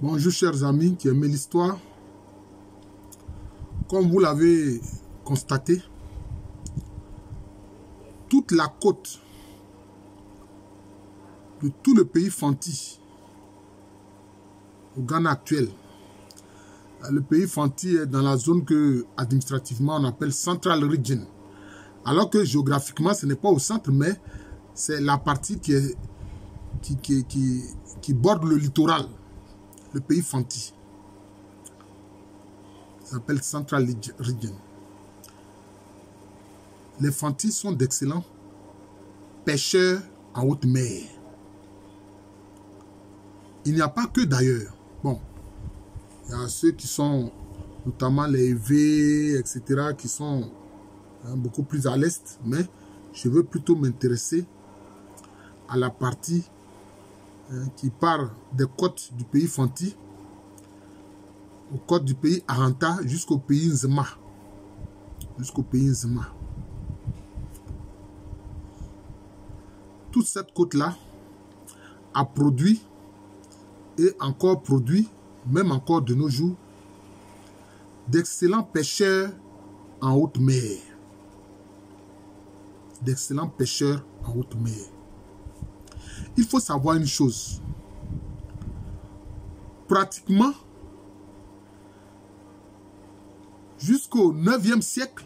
Bonjour chers amis qui aiment l'histoire. Comme vous l'avez constaté, toute la côte de tout le pays Fanti, au Ghana actuel, le pays Fanti est dans la zone que administrativement on appelle Central Region. Alors que géographiquement ce n'est pas au centre, mais c'est la partie qui borde le littoral, le pays Fanti. Ça s'appelle Central Region. Les Fanti sont d'excellents pêcheurs en haute mer. Il n'y a pas que d'ailleurs. Bon, il y a ceux qui sont, notamment les V, etc., qui sont beaucoup plus à l'est, mais je veux plutôt m'intéresser à la partie qui part des côtes du pays Fanti, aux côtes du pays Aranta, jusqu'au pays Nzema. Jusqu'au pays Nzema. Toute cette côte-là a produit et encore produit, même encore de nos jours, d'excellents pêcheurs en haute mer. D'excellents pêcheurs en haute mer. Il faut savoir une chose. Pratiquement, jusqu'au 9e siècle,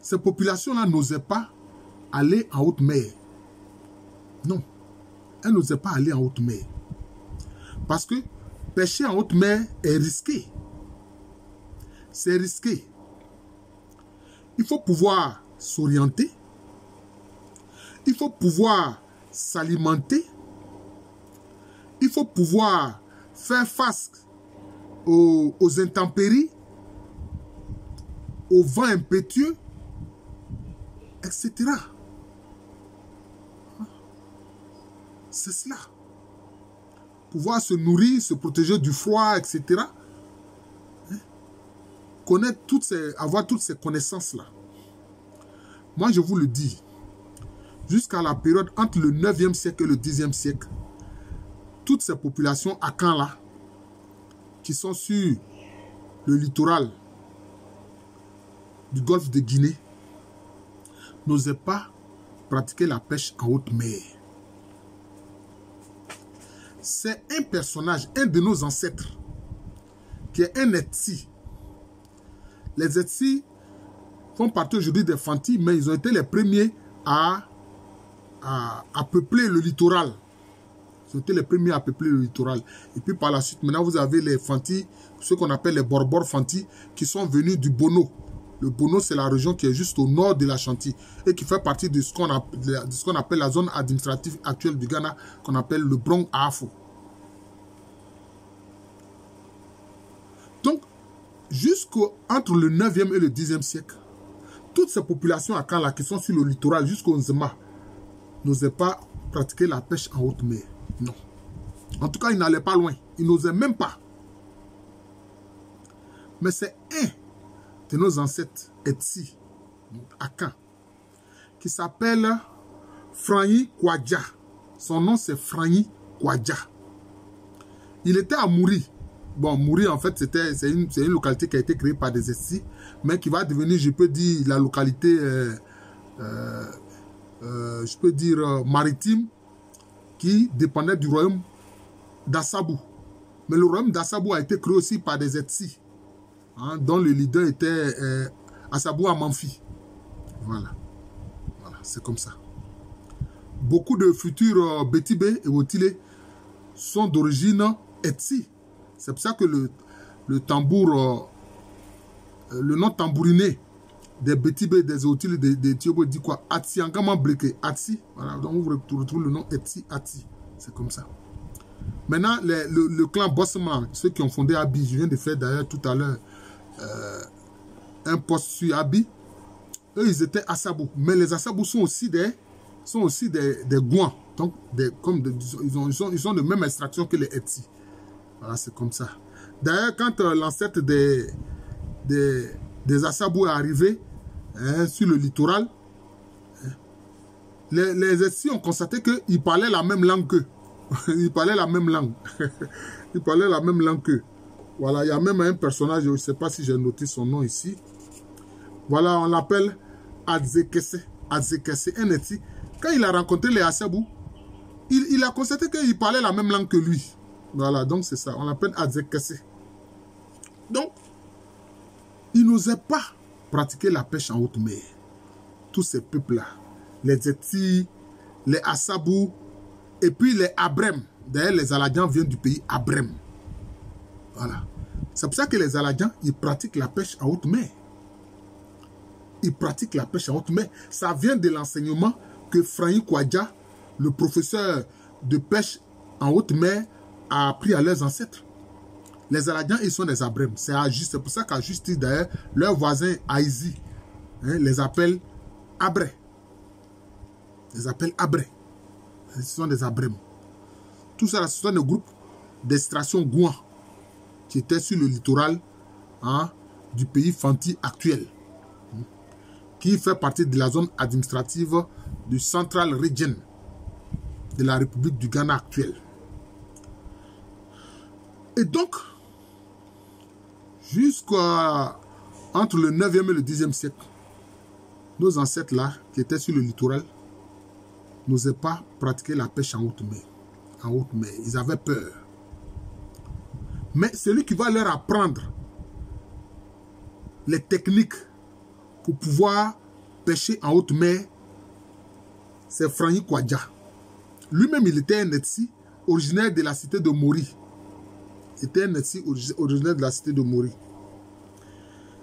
ces populations-là n'osaient pas aller en haute mer. Non, elles n'osaient pas aller en haute mer. Parce que pêcher en haute mer est risqué. C'est risqué. Il faut pouvoir s'orienter. Il faut pouvoir s'alimenter. Il faut pouvoir faire face aux intempéries, aux vents impétueux, etc. C'est cela. Pouvoir se nourrir, se protéger du froid, etc. Connaître avoir toutes ces connaissances-là. Moi, je vous le dis, jusqu'à la période entre le 9e siècle et le 10e siècle, toutes ces populations à Caen-là, qui sont sur le littoral du golfe de Guinée, n'osaient pas pratiquer la pêche en haute mer. C'est un personnage, un de nos ancêtres, qui est un Etsi. Les Etsi font partie aujourd'hui des Fanti, mais ils ont été les premiers à peupler le littoral. Ils ont été les premiers à peupler le littoral. Et puis par la suite, maintenant, vous avez les Fanti, ceux qu'on appelle les Borbor Fanti, qui sont venus du Bono. Le Bono, c'est la région qui est juste au nord de l'Ashanti et qui fait partie de ce qu'on appelle la zone administrative actuelle du Ghana, qu'on appelle le Brong Ahafo. Donc, entre le 9e et le 10e siècle, toutes ces populations à Kala qui sont sur le littoral jusqu'au Nzema n'osaient pas pratiquer la pêche en haute mer. Non. En tout cas, ils n'allaient pas loin. Ils n'osaient même pas. Mais c'est un de nos ancêtres Etsi, à Caen, qui s'appelle Franyi Kwadja. Son nom, c'est Franyi Kwadja. Il était à Mouri. Bon, Mouri, en fait, c'est une localité qui a été créée par des Etsi, mais qui va devenir, je peux dire, la localité, maritime, qui dépendait du royaume d'Assabou. Mais le royaume d'Assabou a été créé aussi par des Etsi, dont le leader était Assabou Amanfi. Voilà. Voilà, c'est comme ça. Beaucoup de futurs Betibé et Wotile sont d'origine Etsi. C'est pour ça que le tambour, le nom tambouriné des Betibé, des Wotile, des Tiobo dit quoi? Atsi, encore bleke, Atsi. Voilà, donc vous retrouvez le nom Etsi, Atsi. C'est comme ça. Maintenant, le clan Bossman, ceux qui ont fondé Abi, je viens de faire d'ailleurs tout à l'heure un post sur Abi, eux ils étaient Assabou, mais les Assabou sont aussi des Gouans, donc ils ont de même extraction que les Etsi. Voilà, c'est comme ça. D'ailleurs, quand l'ancêtre des Assabou est arrivé sur le littoral, les Etsi ont constaté qu'ils parlaient la même langue qu'eux. Il parlait la même langue. Il parlait la même langue qu'eux. Voilà, il y a même un personnage, je ne sais pas si j'ai noté son nom ici. Voilà, on l'appelle Adzekese. Adzekese Eneti. Quand il a rencontré les Assabou, il a constaté qu'il parlait la même langue que lui. Voilà, donc c'est ça. On l'appelle Adzekese. Donc, il n'osait pas pratiquer la pêche en haute mer. Tous ces peuples-là, les Eti, les Assabou, et puis les Abrem. D'ailleurs, les Aladians viennent du pays Abrem. Voilà. C'est pour ça que les Aladians, ils pratiquent la pêche en haute mer. Ils pratiquent la pêche en haute mer. Ça vient de l'enseignement que Franyi Kwadja, le professeur de pêche en haute mer, a appris à leurs ancêtres. Les Aladians, ils sont des Abrem. C'est pour ça qu'à justice, d'ailleurs, leurs voisins Aïzi les appellent Abré. Les appellent Abré. Ce sont des Abrem. Tout ça, ce sont des groupes d'extraction Gouan qui étaient sur le littoral du pays Fanti actuel, qui fait partie de la zone administrative du Central Region de la République du Ghana actuelle. Et donc, jusqu'à entre le 9e et le 10e siècle, nos ancêtres là, qui étaient sur le littoral, n'osaient pas pratiquer la pêche en haute mer. En haute mer. Ils avaient peur. Mais celui qui va leur apprendre les techniques pour pouvoir pêcher en haute mer, c'est Franyi Kwadja. Lui-même, il était un Etsi originaire de la cité de Mori. Il était un Etsi originaire de la cité de Mori.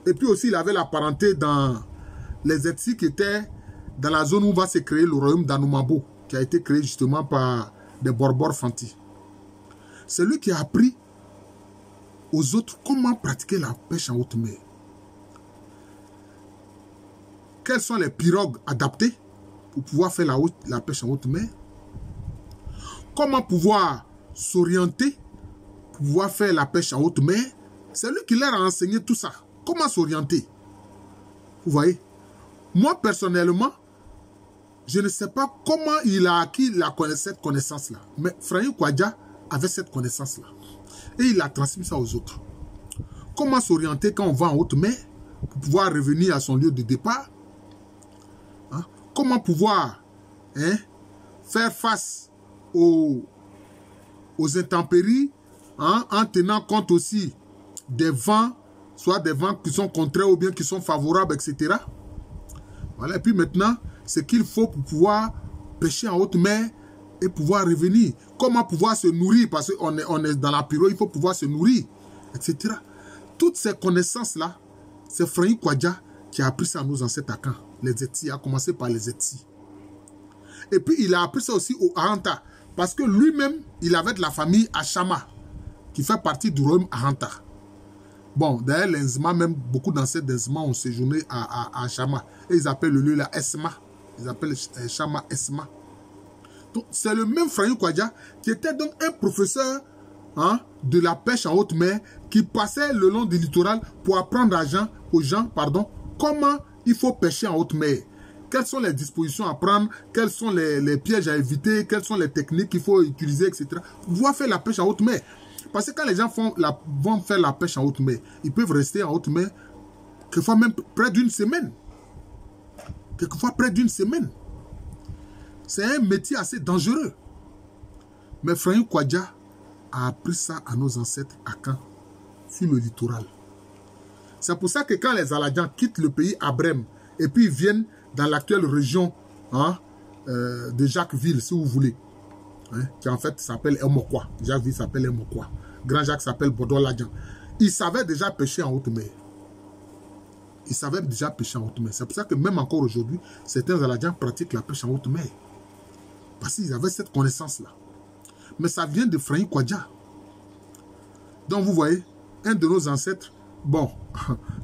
Et puis aussi, il avait la parenté dans les Etsi qui étaient dans la zone où va se créer le royaume d'Anoumabo, qui a été créé justement par des Borbor Fanti. C'est lui qui a appris aux autres comment pratiquer la pêche en haute mer. Quelles sont les pirogues adaptées pour pouvoir faire la pêche en haute mer? Comment pouvoir s'orienter pour pouvoir faire la pêche en haute mer? C'est lui qui leur a enseigné tout ça. Comment s'orienter? Vous voyez? Moi, personnellement, je ne sais pas comment il a acquis cette connaissance-là. Mais Franyi Kwadja avait cette connaissance-là. Et il a transmis ça aux autres. Comment s'orienter quand on va en haute mer pour pouvoir revenir à son lieu de départ? Comment pouvoir faire face aux intempéries en tenant compte aussi des vents, soit des vents qui sont contraires ou bien qui sont favorables, etc. Voilà. Et puis maintenant, ce qu'il faut pour pouvoir pêcher en haute mer et pouvoir revenir. Comment pouvoir se nourrir, parce qu'on est dans la pirogue, il faut pouvoir se nourrir, etc. Toutes ces connaissances-là, c'est Franyi Kwadja qui a appris ça à nos ancêtres à Caen. Les Etsi, a commencé par les Etsi. Et puis il a appris ça aussi au Ahanta, parce que lui-même, il avait de la famille Achama, qui fait partie du royaume Ahanta. Bon, d'ailleurs, les Nzma, même beaucoup d'ancêtres d'Nzma ont séjourné à Achama. Et ils appellent le lieu là Esma. Ils appellent Chama Esma. Donc, c'est le même Franyi Kwadja qui était donc un professeur de la pêche en haute mer qui passait le long du littoral pour apprendre aux gens, comment il faut pêcher en haute mer. Quelles sont les dispositions à prendre, quels sont les pièges à éviter, quelles sont les techniques qu'il faut utiliser, etc. Pour pouvoir faire la pêche en haute mer. Parce que quand les gens vont faire la pêche en haute mer, ils peuvent rester en haute mer quelquefois même près d'une semaine. Quelquefois près d'une semaine. C'est un métier assez dangereux. Mais Franyi Kwadja a appris ça à nos ancêtres à Caen, sur le littoral. C'est pour ça que quand les Aladians quittent le pays Abrem et puis viennent dans l'actuelle région de Jacquesville, si vous voulez, qui en fait s'appelle Emokwa. Jacquesville s'appelle Emokwa. Grand Jacques s'appelle Bodo-Ladian. Ils savaient déjà pêcher en haute mer. Ils savaient déjà pêcher en haute mer. C'est pour ça que même encore aujourd'hui, certains Aladians pratiquent la pêche en haute mer. Parce qu'ils avaient cette connaissance-là. Mais ça vient de Franyi Kwadja. Donc vous voyez, un de nos ancêtres, bon,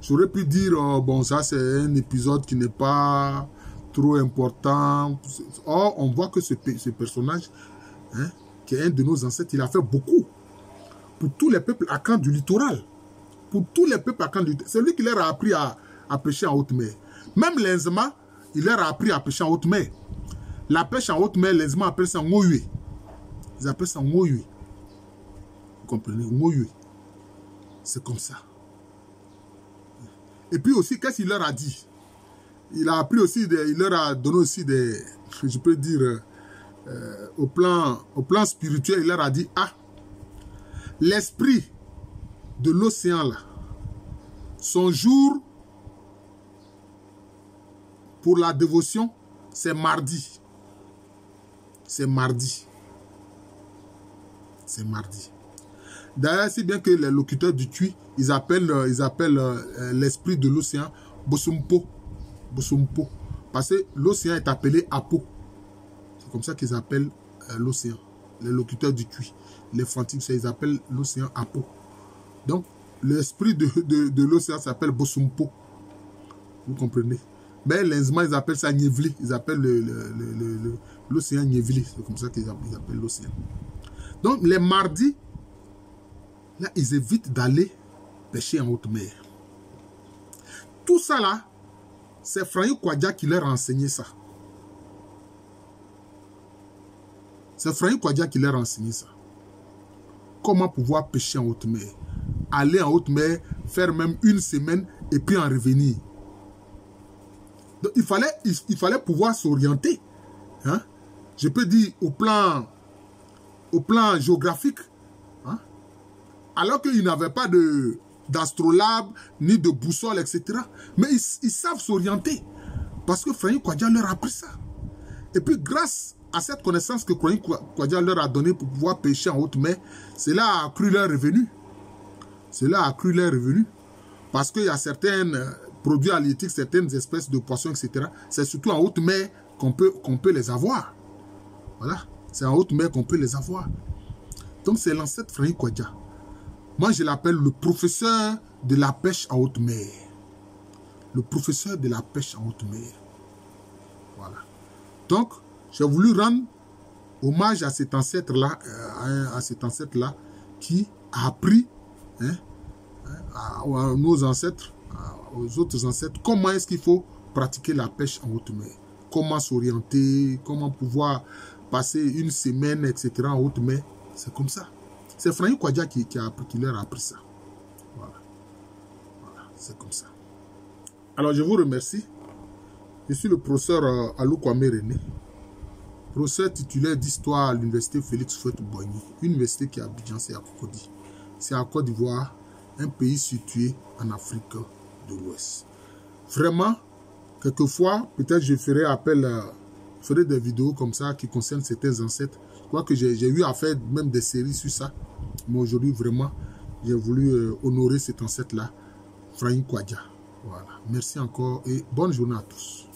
j'aurais pu dire, bon, ça c'est un épisode qui n'est pas trop important. Or, on voit que ce personnage, qui est un de nos ancêtres, il a fait beaucoup pour tous les peuples à Caen du littoral. Pour tous les peuples à Caen du littoral. C'est lui qui leur a appris à pêcher en haute mer. Même les Nzma, il leur a appris à pêcher en haute mer. La pêche en haute mer, les Nzma appellent ça Ngoyue. Ils appellent ça Ngoyue. Vous comprenez? Ngoyue. C'est comme ça. Et puis aussi, qu'est-ce qu'il leur a dit? Il a appris aussi, il leur a donné aussi des, je peux dire, au plan spirituel, il leur a dit, ah, l'esprit de l'océan là, son jour pour la dévotion, c'est mardi. C'est mardi. C'est mardi. D'ailleurs, si bien que les locuteurs du Twi, ils appellent l'esprit de l'océan Bosumpo. Bosumpo. Parce que l'océan est appelé Apo. C'est comme ça qu'ils appellent l'océan. Les locuteurs du Twi. Les fantiques, ils appellent l'océan Apo. Donc, l'esprit de l'océan s'appelle Bosumpo. Vous comprenez? Mais les Inzma, ils appellent ça Nievli. Ils appellent l'océan Nievli. C'est comme ça qu'ils appellent l'océan. Donc, les mardis, là, ils évitent d'aller pêcher en haute mer. Tout ça là, c'est Franyi Kwadja qui leur a enseigné ça. C'est Franyi Kwadja qui leur a enseigné ça. Comment pouvoir pêcher en haute mer. Aller en haute mer, faire même une semaine et puis en revenir. Donc, il fallait pouvoir s'orienter. Hein? Je peux dire au plan géographique. Hein? Alors qu'ils n'avaient pas d'astrolabe, ni de boussole, etc. Mais ils savent s'orienter. Parce que Franyi Kwadja leur a appris ça. Et puis grâce à cette connaissance que Franyi Kwadja leur a donnée pour pouvoir pêcher en haute mer, cela a accru leur revenu. Cela a accru leur revenu. Parce qu'il y a certains produits halieutiques, certaines espèces de poissons, etc. C'est surtout en haute mer qu'on peut les avoir. Voilà. C'est en haute mer qu'on peut les avoir. Donc c'est l'ancêtre Franyi Kwadja. Moi, je l'appelle le professeur de la pêche en haute mer. Le professeur de la pêche en haute mer. Voilà. Donc, j'ai voulu rendre hommage à cet ancêtre-là, qui a appris à nos ancêtres, aux autres ancêtres, comment est-ce qu'il faut pratiquer la pêche en haute mer. Comment s'orienter, comment pouvoir passer une semaine, etc. en haute mer. C'est comme ça. C'est Franyi Kwadja qui leur a appris ça. Voilà. Voilà, c'est comme ça. Alors, je vous remercie. Je suis le professeur Alou Kwame René, professeur titulaire d'histoire à l'université Félix Houphouët-Boigny, université qui est à Abidjan, c'est à Cocody. C'est à Côte d'Ivoire, un pays situé en Afrique de l'Ouest. Vraiment, quelquefois, peut-être je ferai des vidéos comme ça qui concernent certains ancêtres. Je crois que j'ai eu à faire même des séries sur ça. Mais aujourd'hui, vraiment, j'ai voulu honorer cet ancêtre-là, Franyi Kwadja. Voilà. Merci encore et bonne journée à tous.